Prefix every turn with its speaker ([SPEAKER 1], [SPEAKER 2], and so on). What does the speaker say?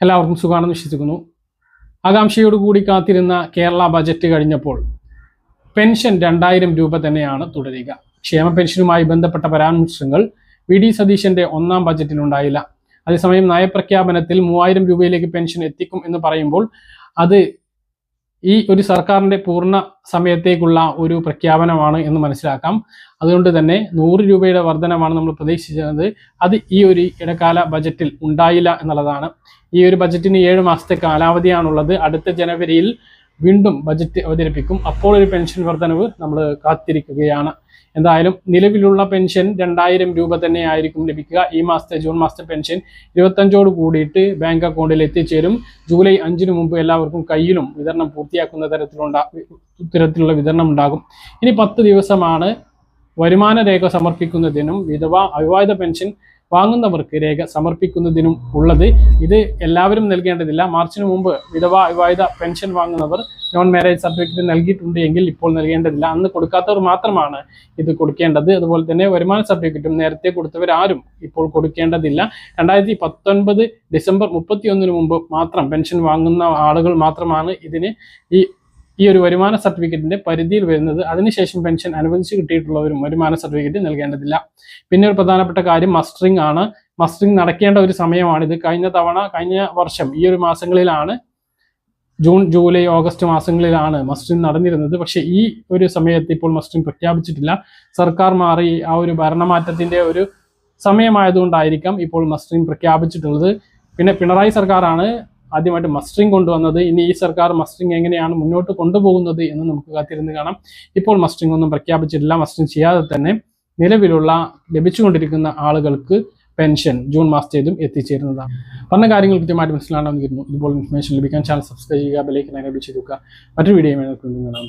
[SPEAKER 1] എല്ലാവർക്കും സുഖമാണെന്ന് വിശ്വസിക്കുന്നു. ആകാംക്ഷയോടുകൂടി കാത്തിരുന്ന കേരള ബജറ്റ് കഴിഞ്ഞപ്പോൾ പെൻഷൻ 2000 രൂപ തന്നെയാണ് തുടരുക. ക്ഷേമ പെൻഷനുമായി ബന്ധപ്പെട്ട പരാമർശങ്ങൾ വി.ഡി. സതീശന്റെ ഒന്നാം ബജറ്റിലുണ്ടായില്ല. അതേസമയം നയപ്രഖ്യാപനത്തിൽ 3000 രൂപയിലേക്ക് പെൻഷൻ എത്തിക്കും എന്ന് പറയുമ്പോൾ അത് ഈ ഒരു സർക്കാരിന്റെ പൂർണ്ണ സമയത്തേക്കുള്ള ഒരു പ്രഖ്യാപനമാണ് എന്ന് മനസ്സിലാക്കാം. അതുകൊണ്ട് തന്നെ 100 രൂപയുടെ വർധനമാണ് നമ്മൾ പ്രതീക്ഷിച്ചത്. അത് ഈ ഒരു ഇടക്കാല ബജറ്റിൽ ഉണ്ടായില്ല എന്നുള്ളതാണ്. ഈ ഒരു ബജറ്റിന് 7 മാസത്തെ കാലാവധിയാണുള്ളത്. അടുത്ത ജനുവരിയിൽ വീണ്ടും ബജറ്റ് അവതരിപ്പിക്കും. അപ്പോൾ ഒരു പെൻഷൻ വർധനവ് നമ്മൾ കാത്തിരിക്കുകയാണ്. എന്തായാലും നിലവിലുള്ള പെൻഷൻ 2000 രൂപ തന്നെയായിരിക്കും ലഭിക്കുക. ഈ മാസത്തെ ജൂൺ മാസത്തെ പെൻഷൻ 25ഓട് കൂടിയിട്ട് ബാങ്ക് അക്കൗണ്ടിൽ എത്തിച്ചേരും. ജൂലൈ 5-ന് മുമ്പ് എല്ലാവർക്കും കയ്യിലും വിതരണം പൂർത്തിയാക്കുന്ന തരത്തിലുള്ള വിതരണം ഉണ്ടാകും. ഇനി 10 ദിവസമാണ് വരുമാന രേഖ സമർപ്പിക്കുന്നതിനും അവിവാഹിത പെൻഷൻ വാങ്ങുന്നവർക്ക് രേഖ സമർപ്പിക്കുന്നതിനും ഉള്ളത്. ഇത് എല്ലാവരും നൽകേണ്ടതില്ല. മാർച്ചിന് മുമ്പ് അവിവാഹിത പെൻഷൻ വാങ്ങുന്നവർ നോൺ മാരേജ് സർട്ടിഫിക്കറ്റ് നൽകിയിട്ടുണ്ട് എങ്കിൽ ഇപ്പോൾ നൽകേണ്ടതില്ല. അന്ന് കൊടുക്കാത്തവർ മാത്രമാണ് ഇത് കൊടുക്കേണ്ടത്. അതുപോലെ തന്നെ വരുമാന സർട്ടിഫിക്കറ്റും നേരത്തെ കൊടുത്തവരാരും ഇപ്പോൾ കൊടുക്കേണ്ടതില്ല. 2019 ഡിസംബർ 31-ന് മുമ്പ് മാത്രം പെൻഷൻ വാങ്ങുന്ന ആളുകൾ മാത്രമാണ് ഇതിന് ഈ ഒരു വരുമാന സർട്ടിഫിക്കറ്റിന്റെ പരിധിയിൽ വരുന്നത്. അതിനുശേഷം പെൻഷൻ അനുവദിച്ച് കിട്ടിയിട്ടുള്ളവരും വരുമാന സർട്ടിഫിക്കറ്റ് നൽകേണ്ടതില്ല. പിന്നെ ഒരു പ്രധാനപ്പെട്ട കാര്യം മസ്റ്ററിംഗ് ആണ്. മസ്റ്ററിംഗ് നടക്കേണ്ട ഒരു സമയമാണിത്. കഴിഞ്ഞ വർഷം ഈ ഒരു മാസങ്ങളിലാണ്, ജൂൺ ജൂലൈ ഓഗസ്റ്റ് മാസങ്ങളിലാണ് മസ്റ്ററിംഗ് നടന്നിരുന്നത്. പക്ഷേ ഈ ഒരു സമയത്ത് ഇപ്പോൾ മസ്റ്ററിംഗ് പ്രഖ്യാപിച്ചിട്ടില്ല. സർക്കാർ മാറി ആ ഒരു ഭരണമാറ്റത്തിന്റെ ഒരു സമയമായതുകൊണ്ടായിരിക്കാം ഇപ്പോൾ മസ്റ്ററിംഗ് പ്രഖ്യാപിച്ചിട്ടുള്ളത്. പിന്നെ പിണറായി സർക്കാരാണ് ആദ്യമായിട്ട് മസ്റ്ററിംഗ് കൊണ്ടുവന്നത്. ഇനി ഈ സർക്കാർ മസ്റ്ററിംഗ് എങ്ങനെയാണ് മുന്നോട്ട് കൊണ്ടുപോകുന്നത് എന്ന് നമുക്ക് കാത്തിരുന്ന് കാണാം. ഇപ്പോൾ മസ്റ്ററിംഗ് ഒന്നും പ്രഖ്യാപിച്ചിട്ടില്ല. മസ്റ്ററിംഗ് ചെയ്യാതെ തന്നെ നിലവിലുള്ള ലഭിച്ചുകൊണ്ടിരിക്കുന്ന ആളുകൾക്ക് പെൻഷൻ ജൂൺ മാസത്തേതും എത്തിച്ചേരുന്നതാണ്. പറഞ്ഞ കാര്യങ്ങൾ കൃത്യമായിട്ട് മനസ്സിലാണെന്ന് കരുതുന്നു. ഇതുപോലെ ഇൻഫർമേഷൻ ലഭിക്കാൻ ചാനൽ സബ്സ്ക്രൈബ് ചെയ്യുക, ബെൽ ഐക്കൺ എനേബിൾ ചെയ്ത് വെക്കുക. മറ്റൊരു വീഡിയോ കാണാൻ